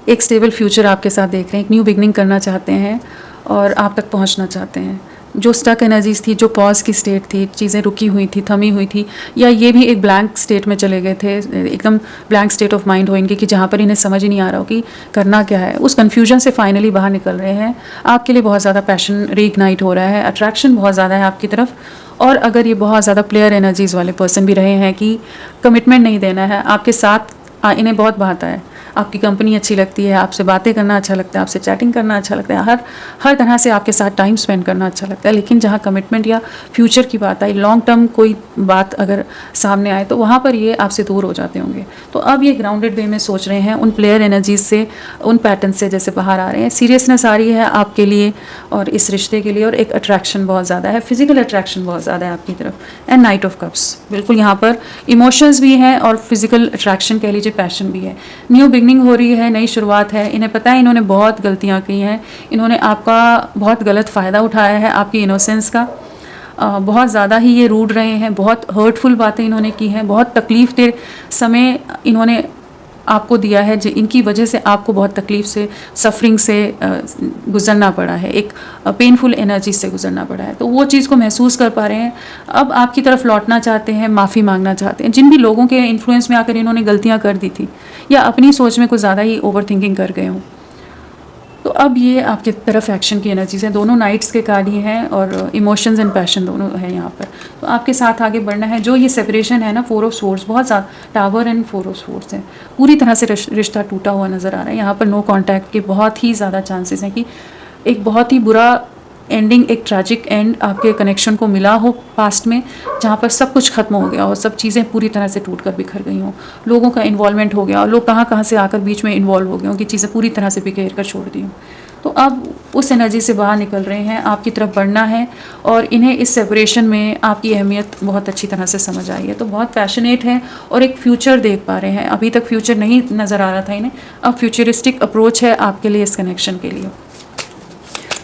एक स्टेबल फ्यूचर आपके साथ देख रहे हैं, एक न्यू बिगनिंग करना चाहते हैं और आप तक पहुंचना चाहते हैं। जो स्टक एनर्जीज थी, जो पॉज की स्टेट थी, चीज़ें रुकी हुई थी, थमी हुई थी, या ये भी एक ब्लैंक स्टेट में चले गए थे, एकदम ब्लैंक स्टेट ऑफ माइंड हो इनकी, कि जहाँ पर इन्हें समझ ही नहीं आ रहा हो कि करना क्या है। उस कन्फ्यूजन से फाइनली बाहर निकल रहे हैं। आपके लिए बहुत ज़्यादा पैशन रीइग्नाइट हो रहा है, अट्रैक्शन बहुत ज़्यादा है आपकी तरफ, और अगर ये बहुत ज़्यादा प्लेयर एनर्जीज़ वाले पर्सन भी रहे हैं कि कमिटमेंट नहीं देना है आपके साथ, इन्हें बहुत भाता है, आपकी कंपनी अच्छी लगती है, आपसे बातें करना अच्छा लगता है, आपसे चैटिंग करना अच्छा लगता है, हर तरह से आपके साथ टाइम स्पेंड करना अच्छा लगता है। लेकिन जहाँ कमिटमेंट या फ्यूचर की बात आई, लॉन्ग टर्म कोई बात अगर सामने आए तो वहाँ पर ये आपसे दूर हो जाते होंगे। तो अब ये ग्राउंडेड वे में सोच रहे हैं, उन प्लेयर एनर्जीज से, उन पैटर्न से जैसे बाहर आ रहे हैं। सीरियसनेस आ रही है आपके लिए और इस रिश्ते के लिए, और एक अट्रैक्शन बहुत ज़्यादा है, फिजिकल अट्रैक्शन बहुत ज़्यादा है आपकी तरफ। एंड नाइट ऑफ कप्स, बिल्कुल यहाँ पर इमोशंस भी हैं और फिजिकल अट्रैक्शन कह लीजिए, पैशन भी है। न्यू बिगनिंग हो रही है, नई शुरुआत है। इन्हें पता है इन्होंने बहुत गलतियाँ की हैं, इन्होंने आपका बहुत गलत फ़ायदा उठाया है, आपकी इनोसेंस का। बहुत ज़्यादा ही ये रूड रहे हैं, बहुत हर्टफुल बातें इन्होंने की हैं, बहुत तकलीफ़ दे समय इन्होंने आपको दिया है, इनकी वजह से आपको बहुत तकलीफ़ से, सफरिंग से गुजरना पड़ा है, एक पेनफुल एनर्जी से गुजरना पड़ा है। तो वो चीज़ को महसूस कर पा रहे हैं, अब आपकी तरफ लौटना चाहते हैं, माफ़ी मांगना चाहते हैं। जिन भी लोगों के इन्फ्लुएंस में आकर इन्होंने गलतियाँ कर दी थी या अपनी सोच में कुछ ज़्यादा ही ओवर थिंकिंग कर गए हों, तो अब ये आपकी तरफ एक्शन की एनर्जीज हैं। दोनों नाइट्स के कार्ड ही हैं और इमोशंस एंड पैशन दोनों हैं यहाँ पर। तो आपके साथ आगे बढ़ना है। जो ये सेपरेशन है ना, 4 ऑफ सोर्स, बहुत ज़्यादा टावर एंड 4 ऑफ सोर्स है, पूरी तरह से रिश्ता टूटा हुआ नज़र आ रहा है। यहाँ पर नो कॉन्टैक्ट के बहुत ही ज़्यादा चांसेस हैं कि एक बहुत ही बुरा एंडिंग, एक ट्रैजिक एंड आपके कनेक्शन को मिला हो पास्ट में, जहाँ पर सब कुछ खत्म हो गया हो, सब चीज़ें पूरी तरह से टूट कर बिखर गई हों, लोगों का इन्वॉल्वमेंट हो गया और लोग कहाँ कहाँ से आकर बीच में इन्वॉल्व हो गए हों कि चीज़ें पूरी तरह से बिखेर कर छोड़ दी हों। तो अब उस एनर्जी से बाहर निकल रहे हैं, आपकी तरफ बढ़ना है और इन्हें इस सेपरेशन में आपकी अहमियत बहुत अच्छी तरह से समझ आई है। तो बहुत पैशनेट है और एक फ्यूचर देख पा रहे हैं। अभी तक फ्यूचर नहीं नज़र आ रहा था इन्हें, अब फ्यूचरिस्टिक अप्रोच है आपके लिए इस कनेक्शन के लिए।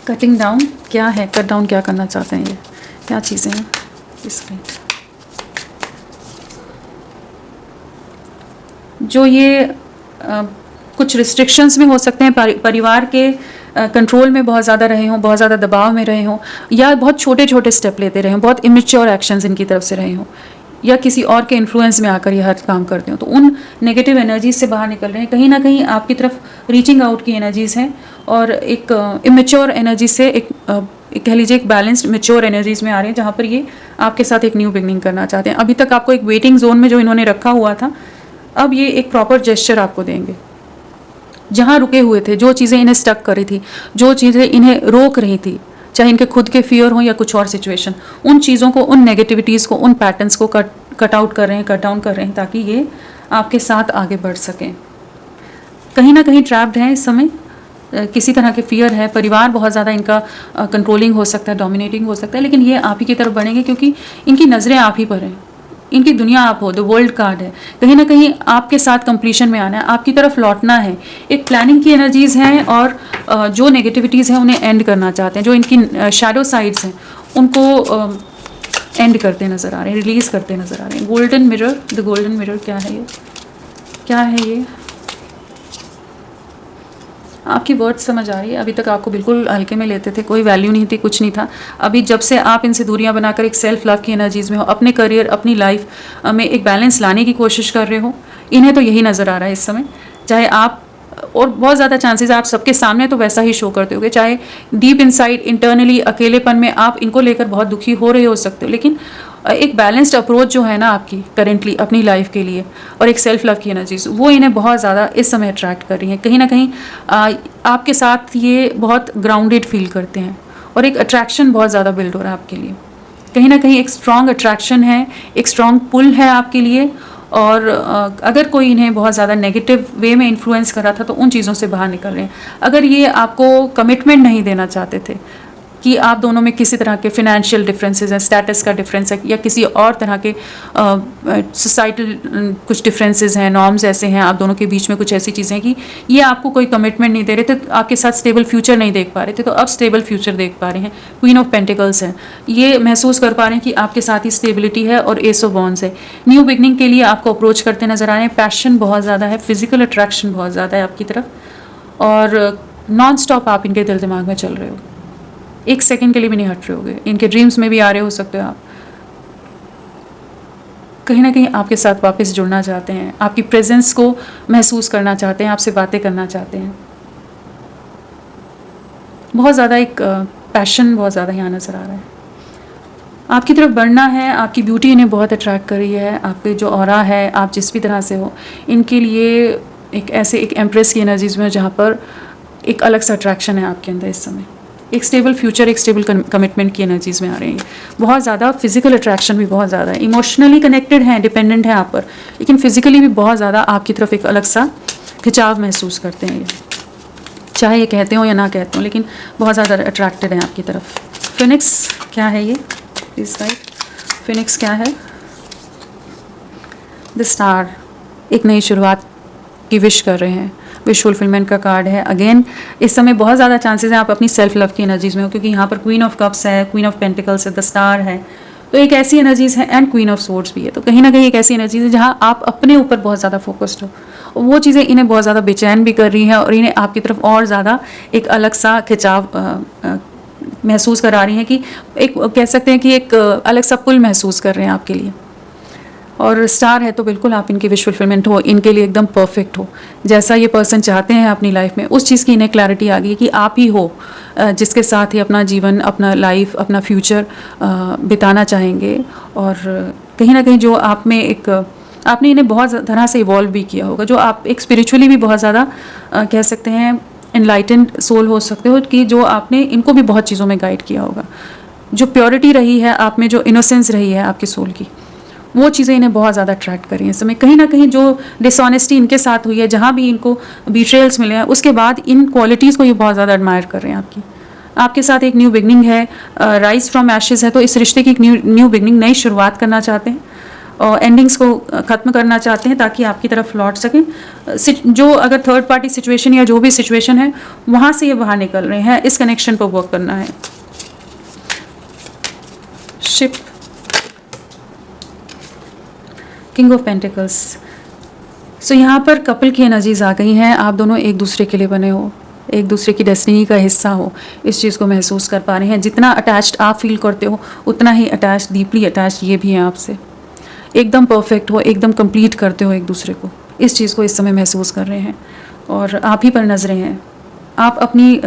कटिंग डाउन क्या है, कट डाउन क्या करना चाहते हैं, ये क्या चीज़ें हैं इसमें। जो ये कुछ रिस्ट्रिक्शंस में हो सकते हैं, परिवार के कंट्रोल में बहुत ज़्यादा रहे हों, बहुत ज़्यादा दबाव में रहे हों, या बहुत छोटे छोटे स्टेप लेते रहे हों, बहुत इमेच्योर एक्शंस इनकी तरफ से रहे हों, या किसी और के इन्फ्लुएंस में आकर ये हर काम करते हो, तो उन नेगेटिव एनर्जीज से बाहर निकल रहे हैं। कहीं ना कहीं आपकी तरफ रीचिंग आउट की एनर्जीज हैं और एक इमेच्योर एनर्जी से एक कह लीजिए एक बैलेंस्ड मेच्योर एनर्जीज में आ रहे हैं, जहाँ पर ये आपके साथ एक न्यू बिगनिंग करना चाहते हैं। अभी तक आपको एक वेटिंग जोन में जो इन्होंने रखा हुआ था, अब ये एक प्रॉपर जेस्चर आपको देंगे। जहाँ रुके हुए थे, जो चीज़ें इन्हें स्टक कर रही थी, जो चीज़ें इन्हें रोक रही थी, चाहे इनके खुद के फियर हो या कुछ और सिचुएशन, उन चीज़ों को, उन नेगेटिविटीज़ को, उन पैटर्न्स को कट आउट कर रहे हैं, कट डाउन कर रहे हैं, ताकि ये आपके साथ आगे बढ़ सकें। कहीं ना कहीं ट्रैप्ड हैं इस समय, किसी तरह के फियर है, परिवार बहुत ज़्यादा इनका कंट्रोलिंग हो सकता है, डोमिनेटिंग हो सकता है, लेकिन ये आप ही की तरफ बढ़ेंगे क्योंकि इनकी नज़रें आप ही पर हैं, इनकी दुनिया आप हो, द वर्ल्ड कार्ड है। कहीं ना कहीं आपके साथ कंप्लीशन में आना है, आपकी तरफ लौटना है। एक प्लानिंग की एनर्जीज़ हैं और जो नेगेटिविटीज़ हैं उन्हें एंड करना चाहते हैं, जो इनकी शैडो साइड्स हैं उनको एंड करते नज़र आ रहे हैं, रिलीज़ करते नज़र आ रहे हैं। Golden mirror, the golden mirror क्या है ये, क्या है ये? आपकी वर्ड्स समझ आ रही है। अभी तक आपको बिल्कुल हल्के में लेते थे, कोई वैल्यू नहीं थी, कुछ नहीं था। अभी जब से आप इनसे दूरियां बनाकर एक सेल्फ लव की एनर्जीज में हो, अपने करियर, अपनी लाइफ में एक बैलेंस लाने की कोशिश कर रहे हो, इन्हें तो यही नज़र आ रहा है इस समय। चाहे आप, और बहुत ज़्यादा चांसेस आप सबके सामने तो वैसा ही शो करते होगे, चाहे डीप इनसाइड इंटरनली अकेलेपन में आप इनको लेकर बहुत दुखी हो रहे हो सकते हो, लेकिन एक बैलेंस्ड अप्रोच जो है ना आपकी करेंटली अपनी लाइफ के लिए, और एक सेल्फ लव की एनर्जीज, वो इन्हें बहुत ज़्यादा इस समय अट्रैक्ट कर रही हैं। कहीं ना कहीं आपके साथ ये बहुत ग्राउंडेड फील करते हैं और एक अट्रैक्शन बहुत ज़्यादा बिल्ड हो रहा है आपके लिए। कहीं ना कहीं एक स्ट्रॉन्ग अट्रैक्शन है, एक स्ट्रॉन्ग पुल है आपके लिए। और अगर कोई इन्हें बहुत ज़्यादा नेगेटिव वे में इन्फ्लुएंस कर रहा था तो उन चीज़ों से बाहर निकल रहे हैं। अगर ये आपको कमिटमेंट नहीं देना चाहते थे कि आप दोनों में किसी तरह के फिनेंशियल डिफरेंसेस हैं, स्टेटस का डिफरेंस है, या किसी और तरह के सोसाइटल कुछ डिफरेंसेस हैं, नॉर्म्स ऐसे हैं आप दोनों के बीच में, कुछ ऐसी चीज़ें कि ये आपको कोई कमिटमेंट नहीं दे रहे थे, आपके साथ स्टेबल फ्यूचर नहीं देख पा रहे थे, तो अब स्टेबल फ्यूचर देख पा रहे हैं। क्वीन ऑफ पेंटिकल्स है, ये महसूस कर पा रहे हैं कि आपके साथ ही स्टेबिलिटी है, और एस ऑफ वॉन्ड्स है। न्यू बिगनिंग के लिए आपको अप्रोच करते नजर आ रहे हैं। पैशन बहुत ज़्यादा है, फिजिकल अट्रैक्शन बहुत ज़्यादा है आपकी तरफ, और नॉन स्टॉप आप इनके दिल दिमाग में चल रहे हो, एक सेकंड के लिए भी नहीं हट रहे होगे। इनके ड्रीम्स में भी आ रहे हो सकते हो आप। कहीं ना कहीं आपके साथ वापस जुड़ना चाहते हैं, आपकी प्रेजेंस को महसूस करना चाहते हैं, आपसे बातें करना चाहते हैं। बहुत ज़्यादा एक पैशन बहुत ज़्यादा यहाँ नज़र आ रहा है। आपकी तरफ बढ़ना है, आपकी ब्यूटी इन्हें बहुत अट्रैक्ट कर रही है, आपके जो ऑरा है, आप जिस भी तरह से हो, इनके लिए एक एम्प्रेस की एनर्जीज में जहाँ पर एक अलग सा अट्रैक्शन है आपके अंदर इस समय। एक स्टेबल फ्यूचर, एक स्टेबल कमिटमेंट की एनर्जीज में आ रही हैं। बहुत ज़्यादा फिजिकल अट्रैक्शन भी बहुत ज़्यादा है, इमोशनली कनेक्टेड हैं, डिपेंडेंट हैं आप पर, लेकिन फिजिकली भी बहुत ज़्यादा आपकी तरफ एक अलग सा खिंचाव महसूस करते हैं ये, चाहे ये कहते हो या ना कहते हो, लेकिन बहुत ज़्यादा अट्रैक्टेड हैं आपकी तरफ। फिनिक्स क्या है ये, प्लीज़ राइट। फिनिक्स क्या है? द स्टार, एक नई शुरुआत की विश कर रहे हैं, विश फुलफिलमेंट का कार्ड है। अगेन इस समय बहुत ज़्यादा चांसेस हैं आप अपनी सेल्फ लव की एनर्जीज में हो, क्योंकि यहाँ पर क्वीन ऑफ कप्स है, क्वीन ऑफ पेंटिकल्स है, द स्टार है, तो एक ऐसी एनर्जीज है, एंड क्वीन ऑफ सोर्ड्स भी है। तो कहीं ना कहीं एक ऐसी एनर्जीज है जहाँ आप अपने ऊपर बहुत ज़्यादा फोकस्ड हो, और वो चीज़ें इन्हें बहुत ज़्यादा बेचैन भी कर रही हैं और इन्हें आपकी तरफ और ज़्यादा एक अलग सा खिंचाव महसूस करा रही हैं, कि एक कह सकते हैं कि एक अलग सा पुल महसूस कर रहे हैं आपके लिए। और स्टार है तो बिल्कुल आप इनकी विश फुलफिलमेंट हो, इनके लिए एकदम परफेक्ट हो, जैसा ये पर्सन चाहते हैं अपनी लाइफ में, उस चीज़ की इन्हें क्लैरिटी आ गई कि आप ही हो जिसके साथ ही अपना जीवन, अपना लाइफ, अपना फ्यूचर बिताना चाहेंगे। और कहीं ना कहीं जो आप में एक आपने इन्हें बहुत तरह से इवॉल्व भी किया होगा, जो आप एक स्पिरिचुअली भी बहुत ज़्यादा कह सकते हैं एनलाइटेंड सोल हो सकते हो, कि जो आपने इनको भी बहुत चीज़ों में गाइड किया होगा। जो प्योरिटी रही है आप में, जो इनोसेंस रही है आपके सोल की, वो चीज़ें इन्हें बहुत ज़्यादा अट्रैक्ट करी हैं इस समय। कहीं ना कहीं जो डिसऑनेस्टी इनके साथ हुई है, जहाँ भी इनको बीट्रेयल्स मिले हैं, उसके बाद इन क्वालिटीज़ को ये बहुत ज़्यादा एडमायर कर रहे हैं आपके साथ एक न्यू बिगनिंग है, राइज फ्रॉम एशेज़ है, तो इस रिश्ते की एक न्यू बिगनिंग, नई शुरुआत करना चाहते हैं और एंडिंग्स को ख़त्म करना चाहते हैं ताकि आपकी तरफ लौट सकें। जो अगर थर्ड पार्टी सिचुएशन या जो भी सिचुएशन है, वहाँ से ये बाहर निकल रहे हैं, इस कनेक्शन पर वर्क करना है। शिप, किंग ऑफ पेंटिकल्स, सो यहाँ पर कपल की एनर्जीज आ गई हैं, आप दोनों एक दूसरे के लिए बने हो, एक दूसरे की डेस्टिनी का हिस्सा हो, इस चीज़ को महसूस कर पा रहे हैं। जितना अटैच्ड आप फील करते हो, उतना ही अटैच्ड, डीपली अटैच्ड ये भी हैं आपसे, एकदम परफेक्ट हो, एकदम कंप्लीट करते हो एक दूसरे को, इस चीज़ को इस समय महसूस कर रहे हैं। और आप ही पर नजरें हैं, आप अपनी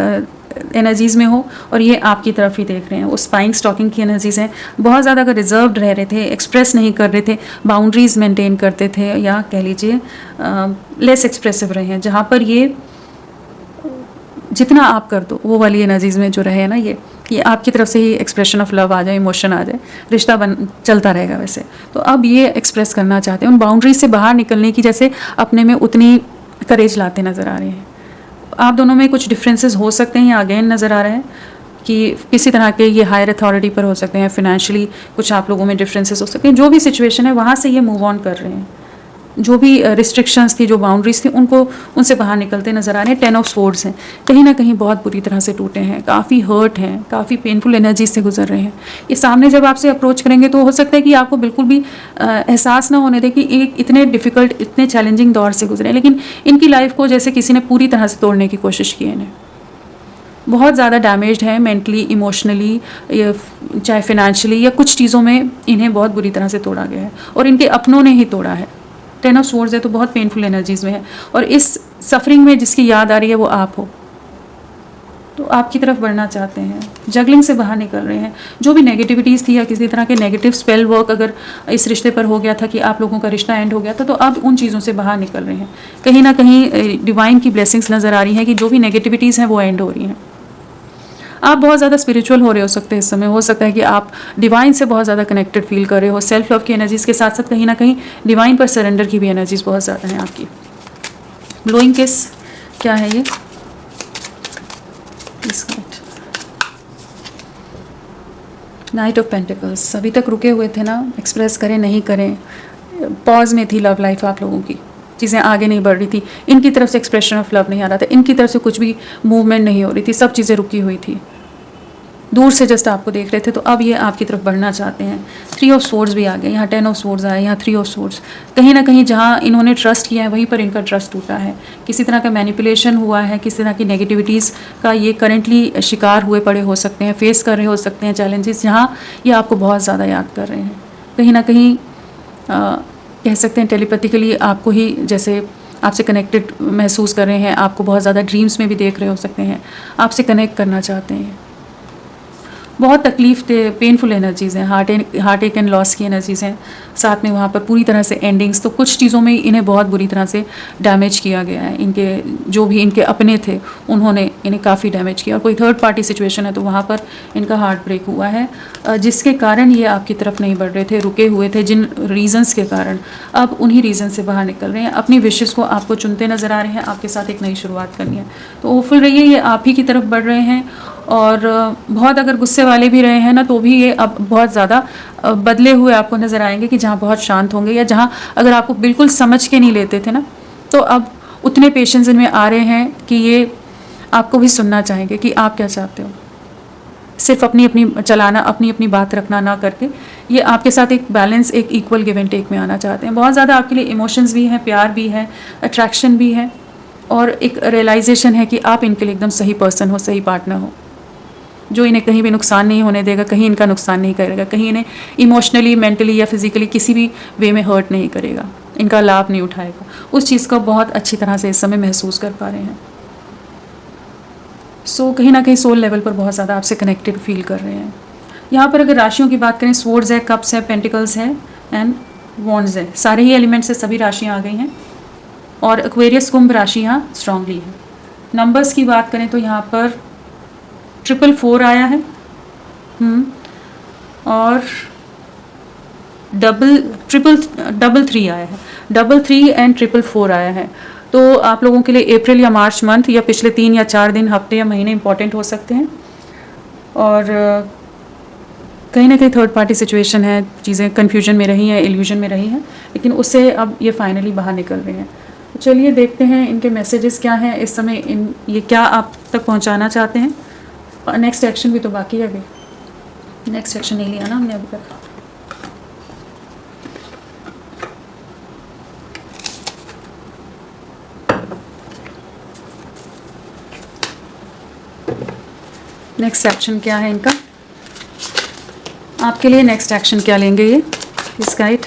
एनर्जीज़ में हो और ये आपकी तरफ ही देख रहे हैं। वो स्पाइंग स्टॉकिंग की एनर्जीज़ हैं, बहुत ज़्यादा अगर रिजर्व्ड रह रहे थे, एक्सप्रेस नहीं कर रहे थे, बाउंड्रीज़ मेंटेन करते थे, या कह लीजिए लेस एक्सप्रेसिव रहे हैं, जहाँ पर ये जितना आप कर दो वो वाली एनर्जीज़ में जो रहे ना, ये आपकी तरफ से ही एक्सप्रेशन ऑफ लव आ जाए, इमोशन आ जाए, रिश्ता चलता रहेगा वैसे। तो अब ये एक्सप्रेस करना चाहते हैं, उन बाउंड्रीज से बाहर निकलने की, जैसे अपने में उतनी करेज लाते नज़र आ रहे हैं। आप दोनों में कुछ डिफरेंसेस हो सकते हैं, या अगेन नज़र आ रहा है कि किसी तरह के ये हायर अथॉरिटी पर हो सकते हैं, फाइनेंशियली कुछ आप लोगों में डिफरेंसेस हो सकते हैं। जो भी सिचुएशन है वहाँ से ये मूव ऑन कर रहे हैं, जो भी रिस्ट्रिक्शंस थी, जो बाउंड्रीज थी, उनसे बाहर निकलते नज़र आ रहे हैं। 10 ऑफ स्वॉर्ड्स हैं, कहीं ना कहीं बहुत बुरी तरह से टूटे हैं, काफ़ी हर्ट हैं, काफ़ी पेनफुल एनर्जी से गुजर रहे हैं। ये सामने जब आपसे अप्रोच करेंगे तो हो सकता है कि आपको बिल्कुल भी एहसास ना होने दे कि एक इतने डिफ़िकल्ट, इतने चैलेंजिंग दौर से गुजरे, लेकिन इनकी लाइफ को जैसे किसी ने पूरी तरह से तोड़ने की कोशिश की है। इन्हें बहुत ज़्यादा डैमेज्ड है मेंटली, इमोशनली, चाहे फिनेंशियली, या कुछ चीज़ों में इन्हें बहुत बुरी तरह से तोड़ा गया है, और इनके अपनों ने ही तोड़ा है। 10 ऑफ स्वॉर्ड्स है तो बहुत पेनफुल एनर्जीज़ में है, और इस सफरिंग में जिसकी याद आ रही है वो आप हो, तो आपकी तरफ बढ़ना चाहते हैं, जगलिंग से बाहर निकल रहे हैं। जो भी नेगेटिविटीज़ थी, या किसी तरह के नेगेटिव स्पेल वर्क अगर इस रिश्ते पर हो गया था कि आप लोगों का रिश्ता एंड हो गया था, तो अब उन चीज़ों से बाहर निकल रहे हैं। कहीं ना कहीं डिवाइन की ब्लेसिंग्स नज़र आ रही हैं कि जो भी नेगेटिविटीज़ हैं वो एंड हो रही हैं। आप बहुत ज़्यादा स्पिरिचुअल हो रहे हो सकते हैं इस समय, हो सकता है कि आप डिवाइन से बहुत ज़्यादा कनेक्टेड फील कर रहे हो, सेल्फ लव की एनर्जीज़ के साथ साथ कहीं ना कहीं डिवाइन पर सरेंडर की भी एनर्जीज़ बहुत ज़्यादा हैं आपकी। ब्लोइंग किस क्या है ये? नाइट ऑफ पेंटिकल्स, अभी तक रुके हुए थे ना, एक्सप्रेस करें नहीं करें, पॉज में थी लव लाइफ आप लोगों की, चीज़ें आगे नहीं बढ़ रही थी, इनकी तरफ से एक्सप्रेशन ऑफ लव नहीं आ रहा था, इनकी तरफ से कुछ भी मूवमेंट नहीं हो रही थी, सब चीज़ें रुकी हुई थी, दूर से जस्ट आपको देख रहे थे। तो अब ये आपकी तरफ बढ़ना चाहते हैं। 3 ऑफ स्वॉर्ड्स भी आ गए, यहाँ 10 ऑफ स्वॉर्ड्स आए, यहाँ 3 ऑफ स्वॉर्ड्स। कहीं ना कहीं जहाँ इन्होंने ट्रस्ट किया है वहीं पर इनका ट्रस्ट टूटा है, किसी तरह का मैनिपुलेशन हुआ है, किसी तरह की नेगेटिविटीज़ का ये करेंटली शिकार हुए पड़े हो सकते हैं, फेस कर रहे हो सकते हैं चैलेंजेस, जहाँ ये आपको बहुत ज़्यादा याद कर रहे हैं। कहीं ना कहीं कह सकते हैं टेलीपैथिकली आपको ही जैसे आपसे कनेक्टेड महसूस कर रहे हैं, आपको बहुत ज़्यादा ड्रीम्स में भी देख रहे हो सकते हैं, आपसे कनेक्ट करना चाहते हैं। बहुत तकलीफ पेनफुल एनर्जीज़ हैं, हार्ट एक एंड लॉस की एनर्जीज़ हैं, साथ में वहाँ पर पूरी तरह से एंडिंग्स। तो कुछ चीज़ों में इन्हें बहुत बुरी तरह से डैमेज किया गया है, इनके जो भी इनके अपने थे उन्होंने इन्हें काफ़ी डैमेज किया, और कोई थर्ड पार्टी सिचुएशन है तो वहाँ पर इनका हार्ट ब्रेक हुआ है, जिसके कारण ये आपकी तरफ नहीं बढ़ रहे थे, रुके हुए थे जिन रीज़न्स के कारण। अब उन्हीं रीज़न से बाहर निकल रहे हैं, अपनी विशेज़ को आपको चुनते नज़र आ रहे हैं, आपके साथ एक नई शुरुआत करनी है। तो होपफुल रहिए, ये आप ही की तरफ बढ़ रहे हैं। और बहुत अगर गुस्से वाले भी रहे हैं ना, तो भी ये अब बहुत ज़्यादा बदले हुए आपको नज़र आएंगे, कि जहाँ बहुत शांत होंगे, या जहाँ अगर आपको बिल्कुल समझ के नहीं लेते थे ना, तो अब उतने पेशेंस इनमें आ रहे हैं कि ये आपको भी सुनना चाहेंगे कि आप क्या चाहते हो। सिर्फ अपनी अपनी चलाना, अपनी अपनी बात रखना ना करके, ये आपके साथ एक बैलेंस, एक इक्वल गिव एंड टेक में आना चाहते हैं। बहुत ज़्यादा आपके लिए इमोशंस भी हैं, प्यार भी है, अट्रैक्शन भी है, और एक रियलाइजेशन है कि आप इनके लिए एकदम सही पर्सन हो, सही पार्टनर हो, जो इन्हें कहीं भी नुकसान नहीं होने देगा, कहीं इनका नुकसान नहीं करेगा, कहीं इन्हें इमोशनली, मेंटली या फिजिकली किसी भी वे में हर्ट नहीं करेगा, इनका लाभ नहीं उठाएगा। उस चीज़ को बहुत अच्छी तरह से इस समय महसूस कर पा रहे हैं। सो कहीं ना कहीं सोल लेवल पर बहुत ज़्यादा आपसे कनेक्टेड फील कर रहे हैं। यहाँ पर अगर राशियों की बात करें, स्वॉर्ड्स है, कप्स है, पेंटिकल्स है एंड वॉन्ड्स है, सारे ही एलिमेंट्स से सभी राशियाँ आ गई हैं, और एक्वेरियस कुंभ राशि यहाँ स्ट्रांगली है। नंबर्स की बात करें तो यहाँ पर 444 आया है, और ट्रिपल 3 आया है, 3 एंड 444 आया है। तो आप लोगों के लिए अप्रैल या मार्च मंथ या पिछले 3 या 4 दिन, हफ्ते या महीने इंपॉर्टेंट हो सकते हैं, और कहीं ना कहीं थर्ड पार्टी सिचुएशन है, चीज़ें कन्फ्यूजन में रही हैं, इल्यूजन में रही हैं, लेकिन उससे अब ये फाइनली बाहर निकल रहे हैं। तो चलिए देखते हैं इनके मैसेजेस क्या हैं इस समय, ये क्या आप तक पहुंचाना चाहते हैं। और नेक्स्ट एक्शन भी तो बाकी है, अभी नेक्स्ट एक्शन नहीं लिया ना हमने अभी तक। नेक्स्ट एक्शन क्या है इनका आपके लिए, नेक्स्ट एक्शन क्या लेंगे ये, प्लीज गाइड,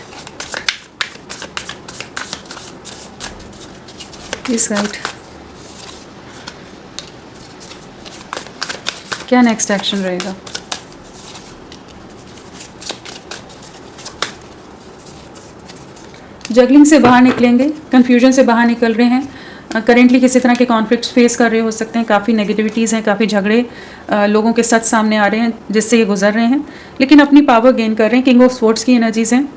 प्लीज गाइड, क्या नेक्स्ट एक्शन रहेगा। जगलिंग से बाहर निकलेंगे, कन्फ्यूजन से बाहर निकल रहे हैं, करेंटली किसी तरह के कॉन्फ्लिक्ट्स फेस कर रहे हो सकते हैं, काफ़ी नेगेटिविटीज़ हैं, काफ़ी झगड़े लोगों के सच सामने आ रहे हैं जिससे ये गुजर रहे हैं, लेकिन अपनी पावर गेन कर रहे हैं। किंग ऑफ स्वॉर्ड्स की एनर्जीज़ हैं,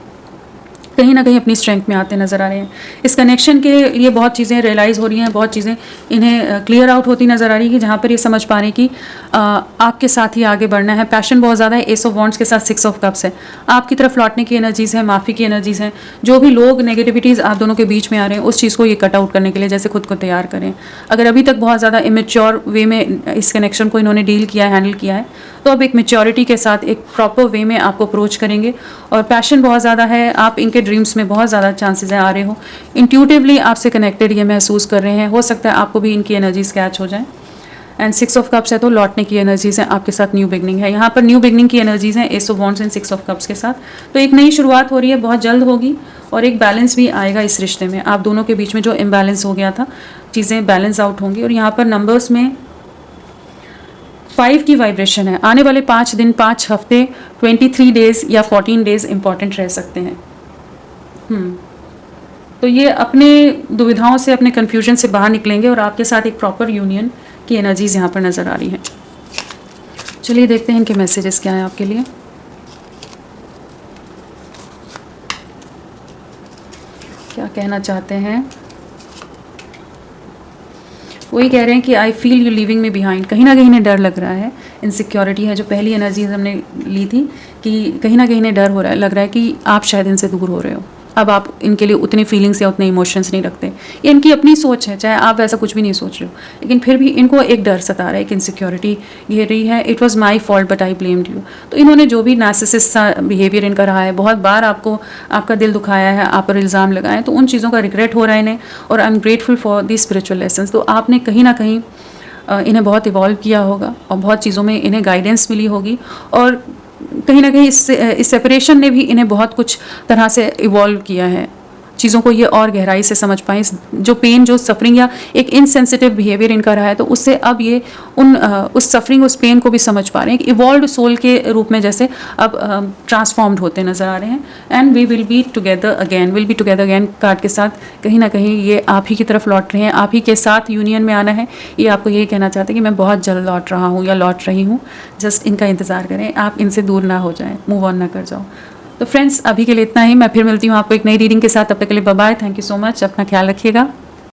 कहीं ना कहीं अपनी स्ट्रेंथ में आते नज़र आ रहे हैं। इस कनेक्शन के लिए बहुत चीज़ें रियलाइज़ हो रही हैं, बहुत चीज़ें इन्हें क्लियर आउट होती नज़र आ रही है, कि जहाँ पर ये समझ पा रहे हैं कि आपके साथ ही आगे बढ़ना है। पैशन बहुत ज़्यादा है, एस ऑफ वॉन्ड्स के साथ 6 ऑफ कप्स है, आपकी तरफ लौटने की एनर्जीज़ है, माफ़ी की एनर्जीज़ हैं। जो भी लोग नेगेटिविटीज़ आप दोनों के बीच में आ रहे हैं, उस चीज़ को ये कट आउट करने के लिए जैसे खुद को तैयार करें। अगर अभी तक बहुत ज़्यादा इमेच्योर वे में इस कनेक्शन को इन्होंने डील किया है, हैंडल किया है, तो अब एक मेच्योरिटी के साथ एक प्रॉपर वे में आपको अप्रोच करेंगे। और पैशन बहुत ज़्यादा है, आप इनके ड्रीम्स में बहुत ज़्यादा चांसेस हैं आ रहे हो, इंट्यूटिवली आपसे कनेक्टेड ये महसूस कर रहे हैं, हो सकता है आपको भी इनकी एनर्जीज कैच हो जाए। एंड 6 ऑफ कप्स है तो लौटने की एनर्जीज हैं, आपके साथ न्यू बिगनिंग है, यहाँ पर न्यू बिगनिंग की एनर्जीज हैं, S of wands and 6 of cups के साथ। तो एक नई शुरुआत हो रही है, बहुत जल्द होगी, और एक बैलेंस भी आएगा इस रिश्ते में। आप दोनों के बीच में जो इम्बैलेंस हो गया था, चीज़ें बैलेंस आउट होंगी। और यहाँ पर नंबर्स में 5 की वाइब्रेशन है। आने वाले 5 दिन, 5 हफ्ते, 23 डेज या 14 डेज इंपॉर्टेंट रह सकते हैं। तो ये अपने दुविधाओं से, अपने कन्फ्यूजन से बाहर निकलेंगे, और आपके साथ एक प्रॉपर यूनियन की एनर्जीज यहाँ पर नज़र आ रही हैं। चलिए देखते हैं इनके मैसेजेस क्या हैं आपके लिए। क्या कहना चाहते हैं, वही कह रहे हैं कि I feel you living me behind. कहीं ना कहीं इन्हें डर लग रहा है, इनसिक्योरिटी है, जो पहली एनर्जी हमने ली थी, कि कहीं ना कहीं इन्हें डर हो रहा है, लग रहा है कि आप शायद इनसे दूर हो रहे हो। अब आप इनके लिए उतनी फीलिंग्स या उतने इमोशंस नहीं रखते, ये इनकी अपनी सोच है, चाहे आप वैसा कुछ भी नहीं सोच रहे हो, लेकिन फिर भी इनको एक डर सता रहा है, एक इनसिक्योरिटी घेर रही है। It was my fault but I blamed you. तो इन्होंने जो भी नार्सिसिस्ट सा बिहेवियर इनका रहा है, बहुत बार आपको, आपका दिल दुखाया है, आप पर इल्ज़ाम लगाए, तो उन चीज़ों का रिग्रेट हो रहा है इन्हें, और I am grateful for the spiritual lessons. तो आपने कहीं ना कहीं इन्हें बहुत इवॉल्व किया होगा, और बहुत चीज़ों में इन्हें गाइडेंस मिली होगी, और कहीं ना कहीं इस सेपरेशन ने भी इन्हें बहुत कुछ तरह से इवॉल्व किया है, चीज़ों को ये और गहराई से समझ पाएँ। जो पेन, जो सफरिंग या एक इनसेंसिटिव बिहेवियर इनका रहा है, तो उससे अब ये उस सफरिंग, उस पेन को भी समझ पा रहे हैं। एक इवॉल्व्ड सोल के रूप में जैसे अब ट्रांसफॉर्म्ड होते नज़र आ रहे हैं। And we will be together again card के साथ कहीं ना कहीं ये आप ही की तरफ लौट रहे हैं, आप ही के साथ यूनियन में आना है। ये आपको यही कहना चाहते हैं कि मैं बहुत जल्द लौट रहा हूँ या लौट रही हूँ, जस्ट इनका इंतज़ार करें, आप इनसे दूर ना हो जाएं, मूव ऑन ना कर जाओ। तो फ्रेंड्स, अभी के लिए इतना ही। मैं फिर मिलती हूँ आपको एक नई रीडिंग के साथ। तब तक के लिए bye bye. Thank you so much. अपना ख्याल रखिएगा।